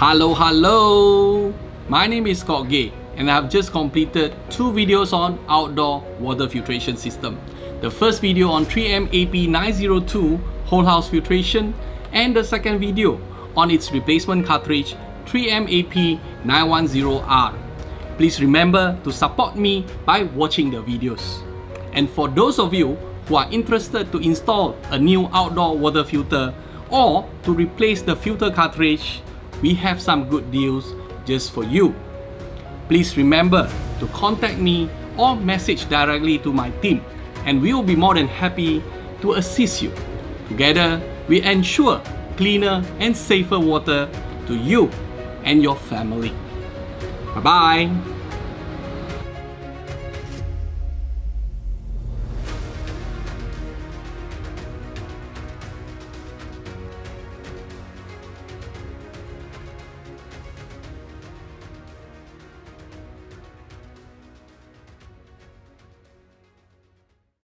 Hello! My name is Gay and I have just completed 2 videos on outdoor water filtration system. The first video on 3M AP902 whole house filtration and the second video on its replacement cartridge 3M AP910-R. Please remember to support me by watching the videos. And for those of you who are interested to install a new outdoor water filter or to replace the filter cartridge, we have some good deals just for you. Please remember to contact me or message directly to my team and we will be more than happy to assist you. Together, we ensure cleaner and safer water to you and your family. Bye-bye.